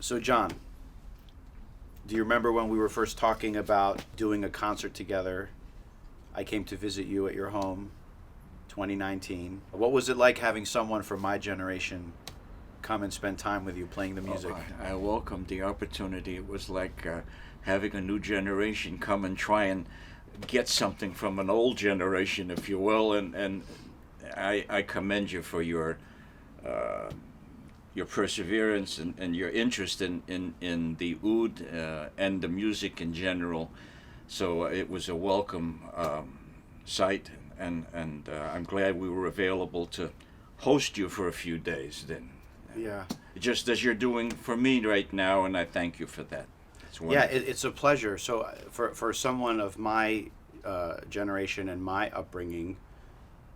So, John, do you remember when we were first talking about doing a concert together? I came to visit you at your home, 2019. What was it like having someone from my generation come and spend time with you playing the music? I welcomed the opportunity. It was like having a new generation come and try and get something from an old generation, if you will, and I commend you for your perseverance and your interest in the oud and the music in general. So it was a welcome sight, and I'm glad we were available to host you for a few days then. Yeah. Just as you're doing for me right now, and I thank you for that. Yeah, it's a pleasure. So for someone of my generation and my upbringing,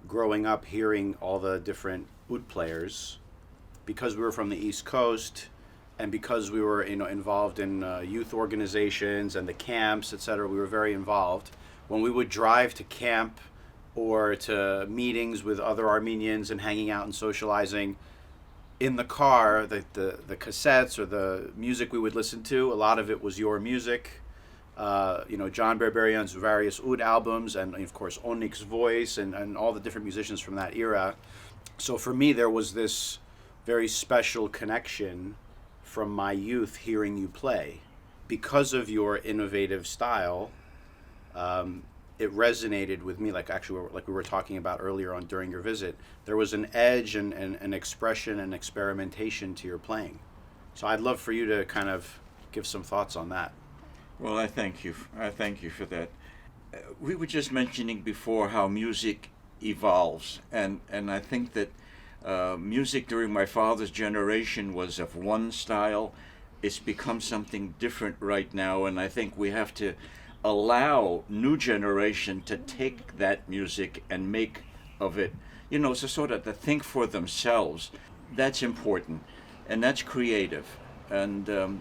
growing up hearing all the different oud players, because we were from the East Coast, and because we were involved in youth organizations and the camps, etc., we were very involved. When we would drive to camp or to meetings with other Armenians and hanging out and socializing, in the car, the cassettes or the music we would listen to, a lot of it was your music. John Berberian's various oud albums, and of course Onik's voice, and all the different musicians from that era. So for me, there was this very special connection from my youth hearing you play. Because of your innovative style, it resonated with me, like we were talking about earlier on during your visit. There was an edge and an expression and experimentation to your playing. So I'd love for you to kind of give some thoughts on that. Well, I thank you. I thank you for that. We were just mentioning before how music evolves, and I think that music during my father's generation was of one style. It's become something different right now, and I think we have to allow new generation to take that music and make of it, so sort of to think for themselves. That's important, and that's creative. And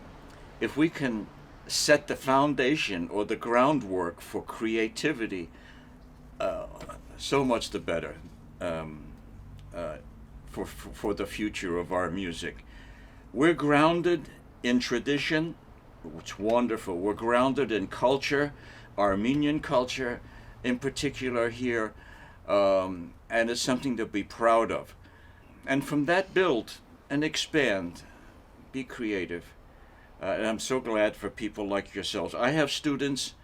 if we can set the foundation or the groundwork for creativity, so much the better for the future of our music. We're grounded in tradition. It's wonderful. We're grounded in culture, Armenian culture in particular here, and it's something to be proud of. And from that build and expand, be creative. And I'm so glad for people like yourselves. I have students,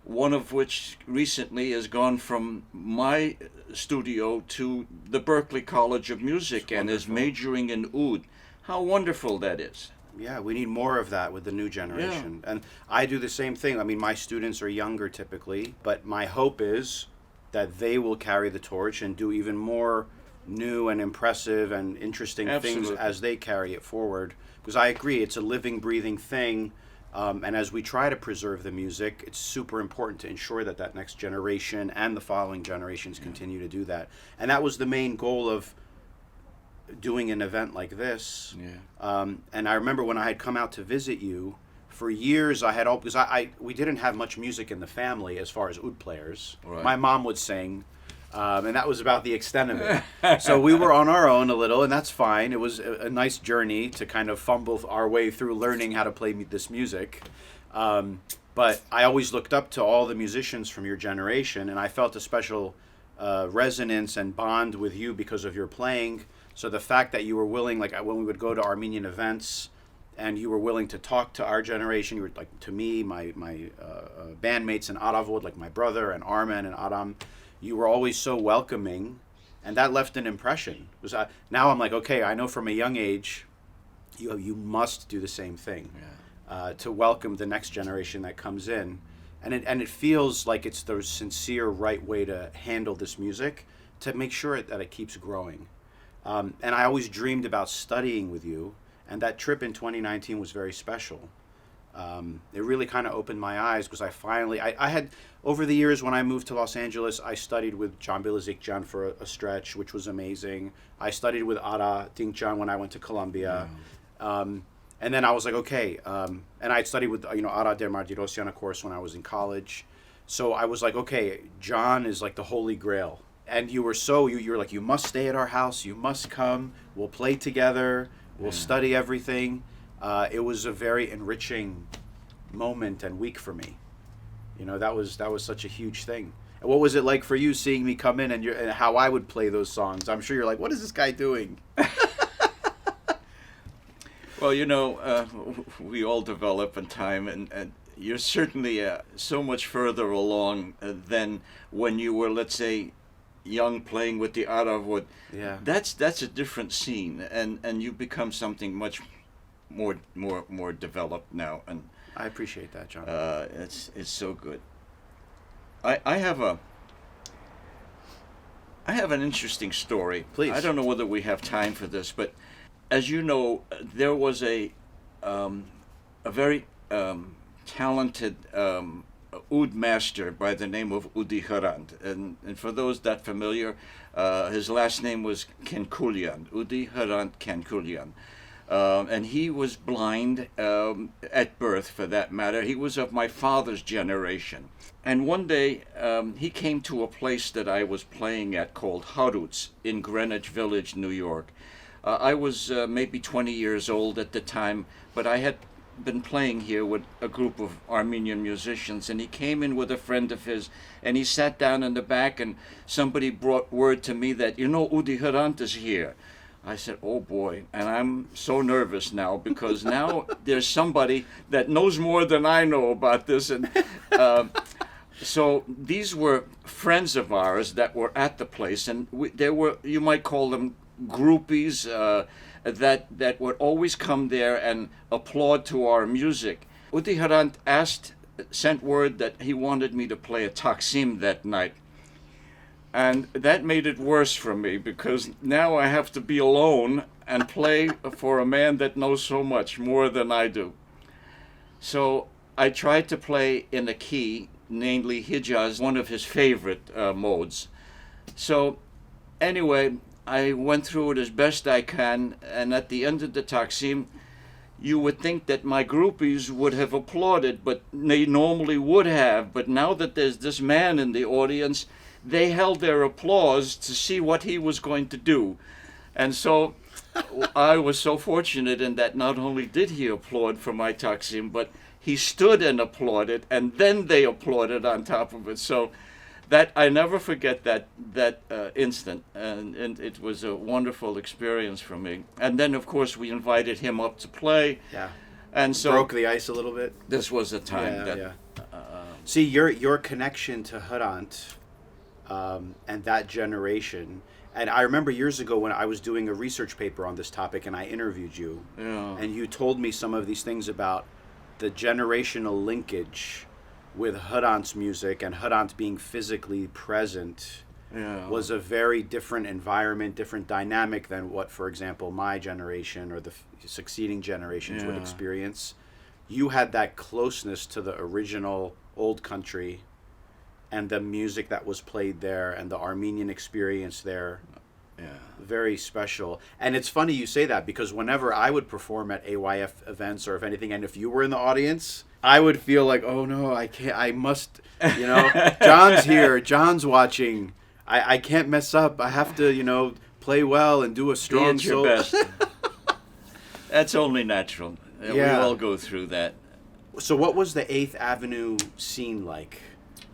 one of which recently has gone from my studio to the Berklee College of Music and is majoring in oud. How wonderful that is. Yeah, we need more of that with the new generation. Yeah. And I do the same thing. I mean, my students are younger typically, but my hope is that they will carry the torch and do even more new and impressive and interesting things as they carry it forward. Because I agree, it's a living, breathing thing. And as we try to preserve the music, it's super important to ensure that that next generation and the following generations continue to do that. And that was the main goal of doing an event like this. And I remember when I had come out to visit you, for years I had because we didn't have much music in the family as far as oud players. Right. My mom would sing, and that was about the extent of it. So we were on our own a little, and that's fine. It was a nice journey to kind of fumble our way through learning how to play this music. But I always looked up to all the musicians from your generation, and I felt a special resonance and bond with you because of your playing. So the fact that you were willing, like when we would go to Armenian events, and you were willing to talk to our generation, you were like to me, my bandmates in Aravod, like my brother and Armen and Adam, you were always so welcoming, and that left an impression. Now I'm like, okay, I know from a young age, you must do the same thing to welcome the next generation that comes in, and it feels like it's the sincere right way to handle this music to make sure that it keeps growing. And I always dreamed about studying with you, and that trip in 2019 was very special. It really kind of opened my eyes because I had, over the years when I moved to Los Angeles, I studied with John Bilizikjan for a stretch, which was amazing. I studied with Ara Dinkjan when I went to Columbia. And then I was like, okay, and I studied with Ara Dermardirosyan, of course, when I was in college. So I was like, okay, John is like the holy grail. And you were you're like, you must stay at our house, you must come, we'll play together, we'll study everything. it was a very enriching moment and week for me. You know, that was such a huge thing. And what was it like for you seeing me come in and how I would play those songs? I'm sure you're like, what is this guy doing? Well, we all develop in time, and you're certainly so much further along than when you were, let's say, young playing with the Aravod. Yeah. That's a different scene, and you become something much more developed now, and I appreciate that, John. it's so good. I have an interesting story. Please. I don't know whether we have time for this, but as you know, there was a very talented oud master by the name of Udi Harand, and for those that familiar, his last name was Kenkulian, Udi Harand Kenkulian. And he was blind at birth, for that matter. He was of my father's generation. And one day, he came to a place that I was playing at called Haruts in Greenwich Village, New York. I was maybe 20 years old at the time, but I had been playing here with a group of Armenian musicians, and he came in with a friend of his, and he sat down in the back, and somebody brought word to me that, Udi Harand is here. I said, oh boy, and I'm so nervous now because now there's somebody that knows more than I know about this. And so these were friends of ours that were at the place, and there were, you might call them groupies that would always come there and applaud to our music. Udi Harand sent word that he wanted me to play a taksim that night. And that made it worse for me because now I have to be alone and play for a man that knows so much more than I do. So I tried to play in a key, namely Hijaz, one of his favorite modes. So anyway, I went through it as best I can, and at the end of the taksim, you would think that my groupies would have applauded, but they normally would have. But now that there's this man in the audience, they held their applause to see what he was going to do. And so I was so fortunate in that not only did he applaud for my taksim, but he stood and applauded, and then they applauded on top of it. So that I never forget that instant, and it was a wonderful experience for me. And then, of course, we invited him up to play. Yeah. And so broke the ice a little bit. This was a time See, your connection to Harant and that generation. And I remember years ago when I was doing a research paper on this topic and I interviewed you, and you told me some of these things about the generational linkage with Harant's music, and Harant being physically present was a very different environment, different dynamic than what, for example, my generation or the succeeding generations would experience. You had that closeness to the original old country and the music that was played there and the Armenian experience there. Very special. And it's funny you say that because whenever I would perform at AYF events or if anything, and if you were in the audience, I would feel like, oh no, I can't, I must, John's here, John's watching. I can't mess up. I have to, play well and do a strong solo. Your best. That's only natural. We all go through that. So what was the 8th Avenue scene like?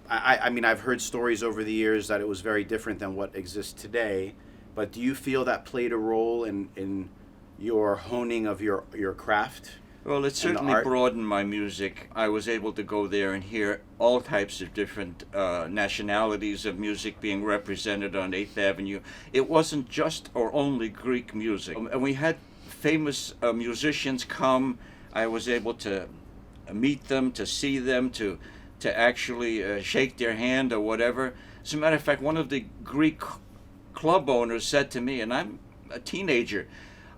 I mean, I've heard stories over the years that it was very different than what exists today, but do you feel that played a role in your honing of your craft? Well, it certainly broadened my music. I was able to go there and hear all types of different nationalities of music being represented on 8th Avenue. It wasn't just or only Greek music. And we had famous musicians come. I was able to meet them, to see them, to actually shake their hand or whatever. As a matter of fact, one of the Greek club owners said to me, and I'm a teenager,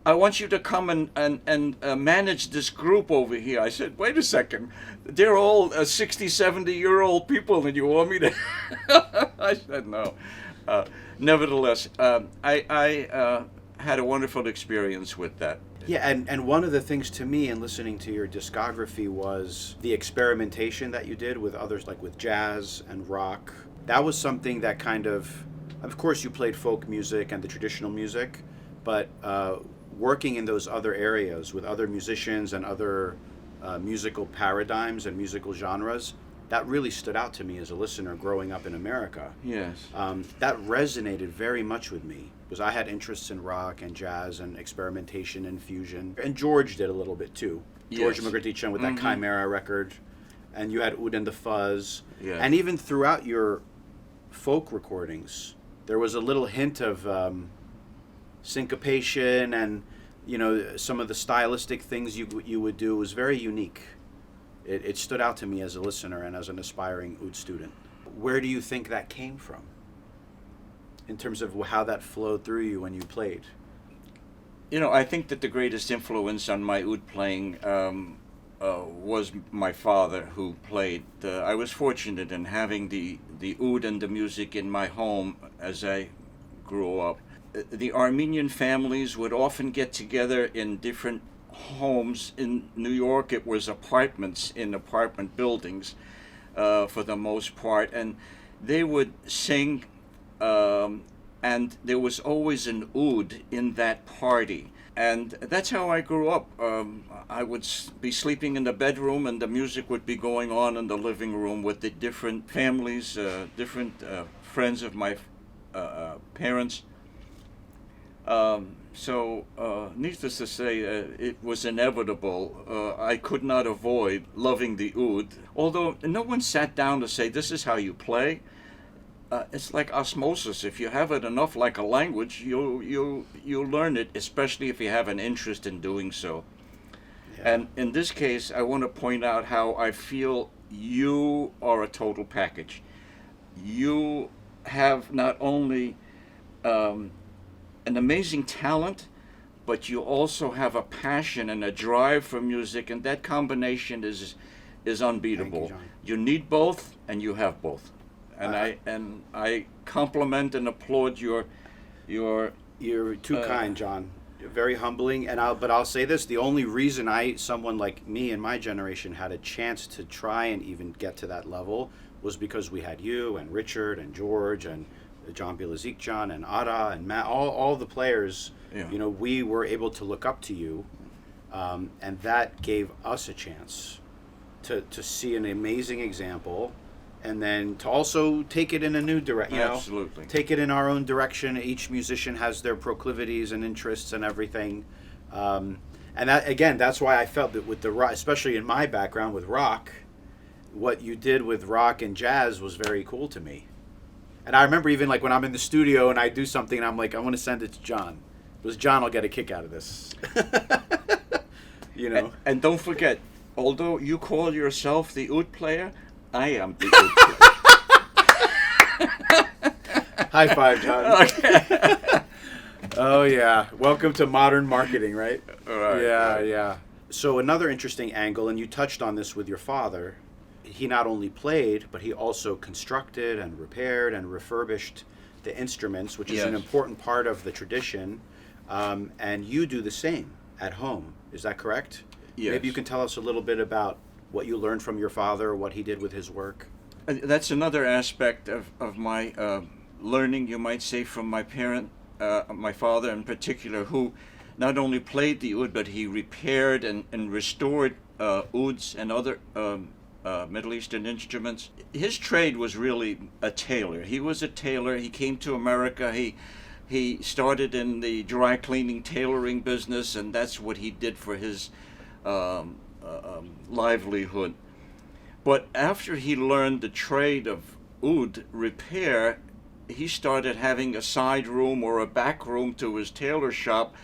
I want you to come and manage this group over here. I said, wait a second, they're all 60, 70-year-old people and you want me to... I said, no. Nevertheless, I had a wonderful experience with that. Yeah, and one of the things to me in listening to your discography was the experimentation that you did with others, like with jazz and rock. That was something that kind of course you played folk music and the traditional music, but working in those other areas with other musicians and other musical paradigms and musical genres, that really stood out to me as a listener growing up in America. Yes. That resonated very much with me because I had interests in rock and jazz and experimentation and fusion. And George did a little bit too. George Yes. McGritty-Chen with that Chimera record. And you had Oud and the Fuzz. Yeah. And even throughout your folk recordings, there was a little hint of syncopation and, you know, some of the stylistic things you would do was very unique. It stood out to me as a listener and as an aspiring Oud student. Where do you think that came from in terms of how that flowed through you when you played? You know, I think that the greatest influence on my oud playing was my father, who played. I was fortunate in having the oud and the music in my home as I grew up. The Armenian families would often get together in different homes. In New York, it was apartments in apartment buildings for the most part, and they would sing, and there was always an oud in that party. And that's how I grew up. I would be sleeping in the bedroom, and the music would be going on in the living room with the different families, different friends of my parents. So, needless to say, it was inevitable. I could not avoid loving the oud. Although no one sat down to say, this is how you play. It's like osmosis. If you have it enough like a language, you'll learn it, especially if you have an interest in doing so. Yeah. And in this case, I want to point out how I feel you are a total package. You have not only an amazing talent, but you also have a passion and a drive for music, and that combination is unbeatable. Thank you, John. You need both, and you have both. And I compliment and applaud your. You're too kind, John. You're very humbling, but I'll say this: the only reason someone like me in my generation had a chance to try and even get to that level was because we had you and Richard and George and John Bilazikjan and Ada and Matt, all the players. Yeah. You know, we were able to look up to you, and that gave us a chance to see an amazing example. And then to also take it in a new direction. Absolutely. Take it in our own direction. Each musician has their proclivities and interests and everything. And that, again, that's why I felt that with the rock, especially in my background with rock, what you did with rock and jazz was very cool to me. And I remember even like when I'm in the studio and I do something and I'm like, I want to send it to John. Because John will get a kick out of this. You know? And don't forget, although you call yourself the oud player, I am the oud player. High five, John. Okay. Oh, yeah. Welcome to modern marketing, right? Right, Yeah, right. yeah. So another interesting angle, and you touched on this with your father, he not only played, but he also constructed and repaired and refurbished the instruments, which is an Yes. important part of the tradition. And you do the same at home. Is that correct? Yes. Maybe you can tell us a little bit about what you learned from your father, what he did with his work. That's another aspect of my learning, you might say, from my my father in particular, who not only played the oud, but he repaired and restored ouds and other Middle Eastern instruments. His trade was really a tailor. He was a tailor. He came to America. He started in the dry cleaning tailoring business, and that's what he did for his livelihood. But after he learned the trade of oud repair, he started having a side room or a back room to his tailor shop,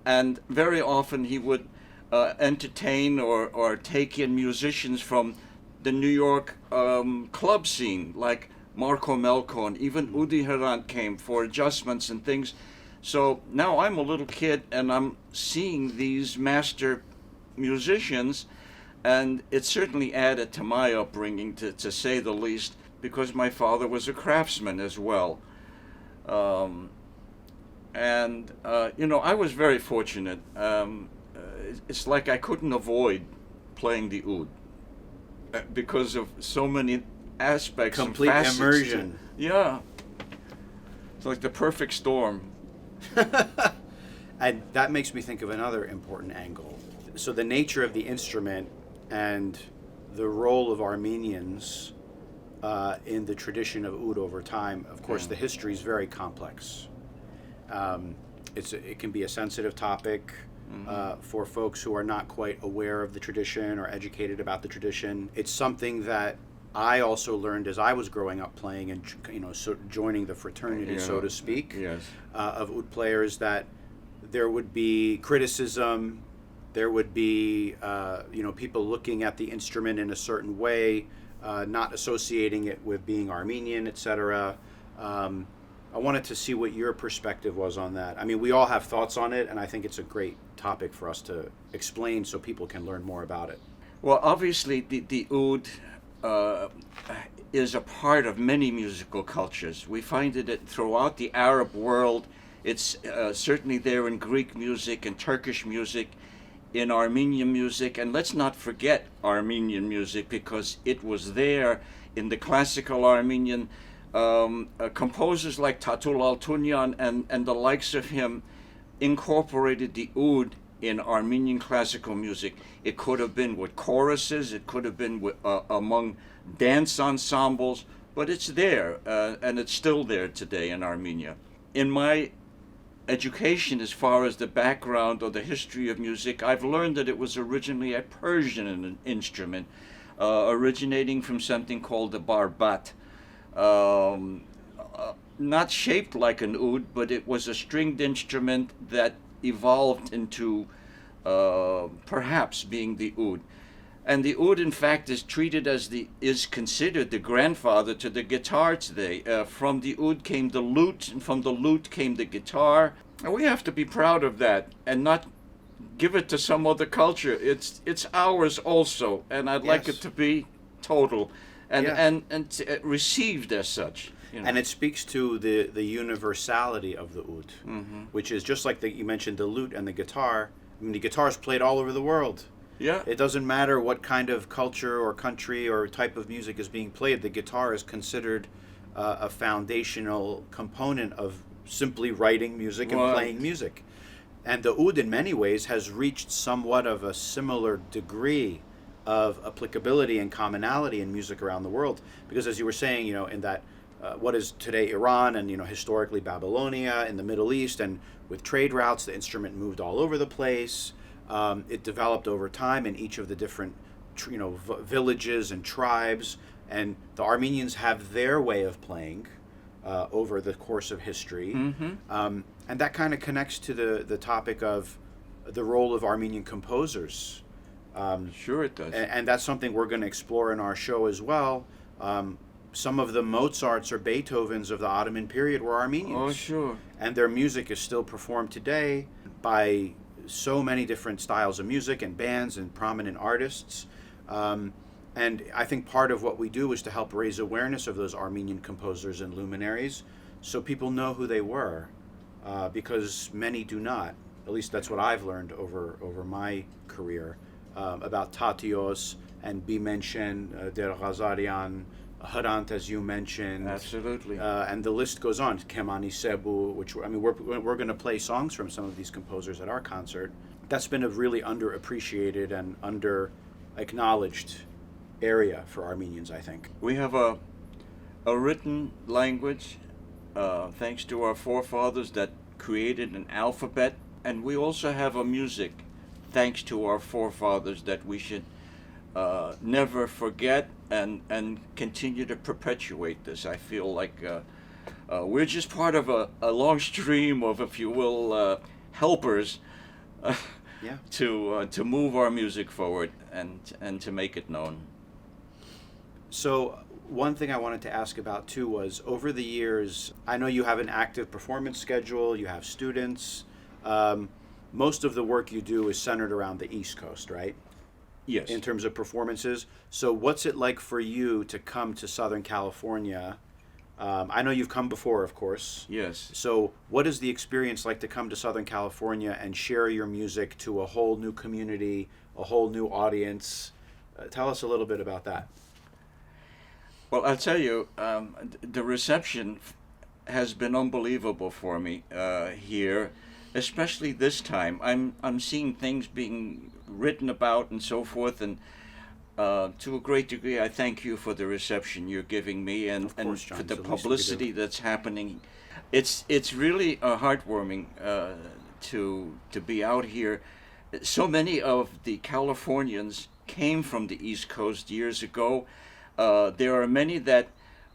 and very often he would entertain or take in musicians from the New York club scene, like Marco Melko, and even Udi Herant came for adjustments and things. So now I'm a little kid and I'm seeing these master musicians, and it certainly added to my upbringing, to say the least, because my father was a craftsman as well. You know, I was very fortunate. It's like I couldn't avoid playing the oud because of so many aspects. Complete and facets. immersion. Yeah. It's like the perfect storm. And that makes me think of another important angle. So the nature of the instrument and the role of Armenians in the tradition of oud over time. Of course, the history is very complex. It can be a sensitive topic for folks who are not quite aware of the tradition or educated about the tradition. It's something that I also learned as I was growing up playing and joining the fraternity, so to speak, of oud players, that there would be criticism, there would be people looking at the instrument in a certain way, not associating it with being Armenian, etc. I wanted to see what your perspective was on that. I mean, we all have thoughts on it, and I think it's a great topic for us to explain so people can learn more about it. Well, obviously, the oud is a part of many musical cultures. We find it throughout the Arab world. It's certainly there in Greek music and Turkish music, in Armenian music, and let's not forget Armenian music, because it was there in the classical Armenian. Composers like Tatul Altunyan and the likes of him incorporated the oud in Armenian classical music. It could have been with choruses, it could have been with, among dance ensembles, but it's there, and it's still there today in Armenia. In my education, as far as the background or the history of music, I've learned that it was originally a Persian instrument, originating from something called the barbat. Not shaped like an oud, but it was a stringed instrument that evolved into perhaps being the oud. And the oud, in fact, is considered the grandfather to the guitar today. From the oud came the lute, and from the lute came the guitar. And we have to be proud of that and not give it to some other culture. It's ours also, and I'd like it to be total and received as such. And it speaks to the universality of the oud, which is just like you mentioned the lute and the guitar. I mean, the guitar is played all over the world. Yeah. It doesn't matter what kind of culture or country or type of music is being played. The guitar is considered a foundational component of simply writing music and playing music. And the oud, in many ways, has reached somewhat of a similar degree of applicability and commonality in music around the world. Because as you were saying, in that what is today Iran and historically Babylonia in the Middle East, and with trade routes, the instrument moved all over the place. It developed over time in each of the different villages and tribes, and the Armenians have their way of playing over the course of history. And that kind of connects to the topic of the role of Armenian composers. Sure it does. And that's something we're going to explore in our show as well. Some of the Mozarts or Beethovens of the Ottoman period were Armenians. Oh, sure. And their music is still performed today by so many different styles of music and bands and prominent artists. And I think part of what we do is to help raise awareness of those Armenian composers and luminaries so people know who they were, because many do not. At least that's what I've learned over my career about Tatios and Bimenchen, Der Ghazarian, Harant, as you mentioned. Absolutely. And the list goes on. Kemani Sebu, which we're going to play songs from some of these composers at our concert. That's been a really underappreciated and under-acknowledged area for Armenians, I think. We have a written language, thanks to our forefathers, that created an alphabet, and we also have a music, thanks to our forefathers, that we should never forget and continue to perpetuate this. I feel like we're just part of a long stream of, if you will, helpers to move our music forward and to make it known. So one thing I wanted to ask about too was, over the years, I know you have an active performance schedule, you have students. Most of the work you do is centered around the East Coast, right? Yes. In terms of performances. So what's it like for you to come to Southern California? I know you've come before, of course. Yes. So what is the experience like to come to Southern California and share your music to a whole new community, a whole new audience? Tell us a little bit about that. Well, I'll tell you, the reception has been unbelievable for me here. especially this time. I'm seeing things being written about and so forth, and to a great degree, I thank you for the reception you're giving me, and, Of course, John, for the it's the least we could publicity do. that's happening. It's really heartwarming to be out here. So many of the Californians came from the East Coast years ago. There are many that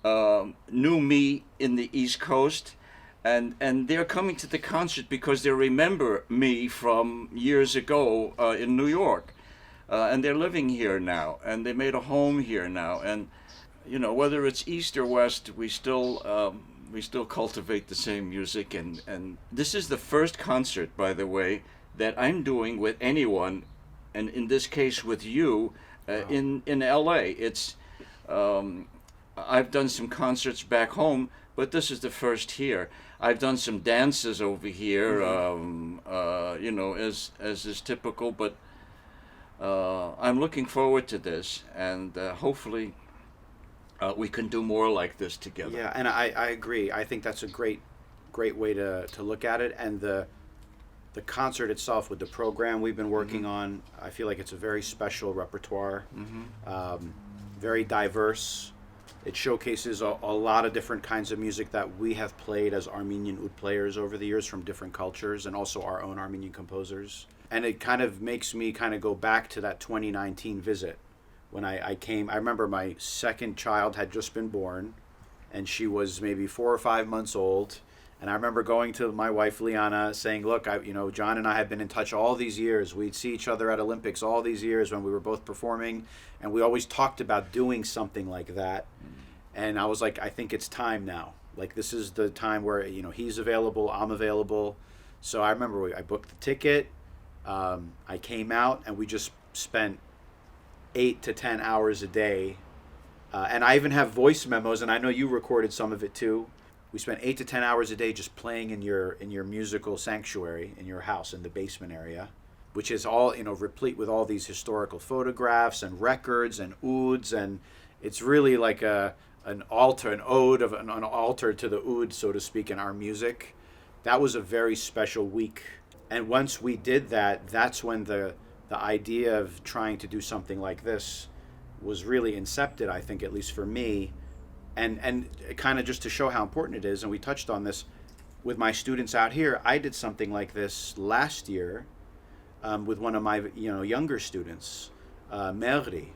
knew me in the East Coast, and they're coming to the concert because they remember me from years ago in New York. And they're living here now, and they made a home here now. And you know, whether it's East or West, we still cultivate the same music. And this is the first concert, by the way, that I'm doing with anyone, and in this case with you, in L.A. It's I've done some concerts back home, but this is the first here. I've done some dances over here, you know, as is typical, but. I'm looking forward to this, and hopefully we can do more like this together. Yeah, and I agree. I think that's a great way to look at it. And the concert itself with the program we've been working on, I feel like it's a very special repertoire, very diverse. It showcases a lot of different kinds of music that we have played as Armenian oud players over the years from different cultures, and also our own Armenian composers. And it kind of makes me kind of go back to that 2019 visit when I came. I remember my second child had just been born, and she was maybe 4 or 5 months old. And I remember going to my wife Liana saying, "Look, John and I have been in touch all these years. We'd see each other at Olympics all these years when we were both performing, and we always talked about doing something like that." And I was like, "I think it's time now. Like, this is the time where he's available, I'm available." So I remember I booked the ticket. I came out, and we just spent 8 to 10 hours a day. And I even have voice memos, and I know you recorded some of it too. We spent 8 to 10 hours a day just playing in your musical sanctuary in your house in the basement area, which is all replete with all these historical photographs and records and ouds, and it's really like an altar, an ode of an altar to the oud, so to speak, in our music. That was a very special week. And once we did that, that's when the idea of trying to do something like this was really incepted, I think, at least for me. And kind of just to show how important it is, and we touched on this with my students out here. I did something like this last year with one of my younger students, Merri.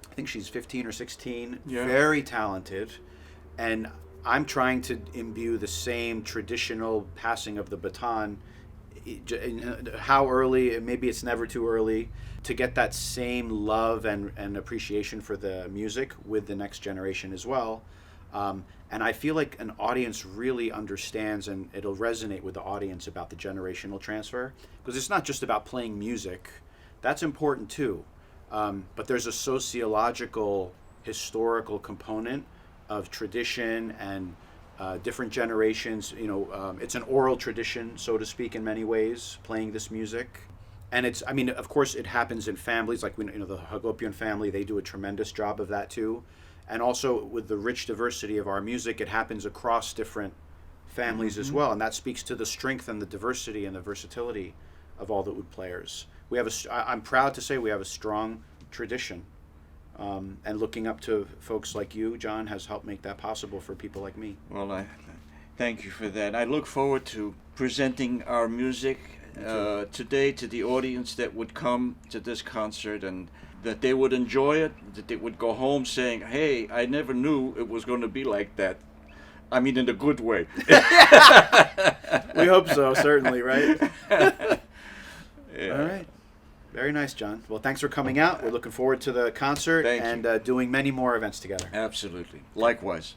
I think she's 15 or 16, very talented. And I'm trying to imbue the same traditional passing of the baton. How early, maybe it's never too early, to get that same love and appreciation for the music with the next generation as well. And I feel like an audience really understands, and it'll resonate with the audience about the generational transfer, because it's not just about playing music. That's important too. But there's a sociological, historical component of tradition and different generations. It's an oral tradition, so to speak, in many ways, playing this music. And of course, it happens in families, like the Hagopian family, they do a tremendous job of that too. And also with the rich diversity of our music, it happens across different families as well. And that speaks to the strength and the diversity and the versatility of all the oud players. I'm proud to say we have a strong tradition. And looking up to folks like you, John, has helped make that possible for people like me. Well, I thank you for that. I look forward to presenting our music today to the audience that would come to this concert, and that they would enjoy it, that they would go home saying, "Hey, I never knew it was going to be like that." I mean, in a good way. We hope so, certainly, right? Yeah. All right. Very nice, John. Well, thanks for coming out. We're looking forward to the concert and doing many more events together. Absolutely. Likewise.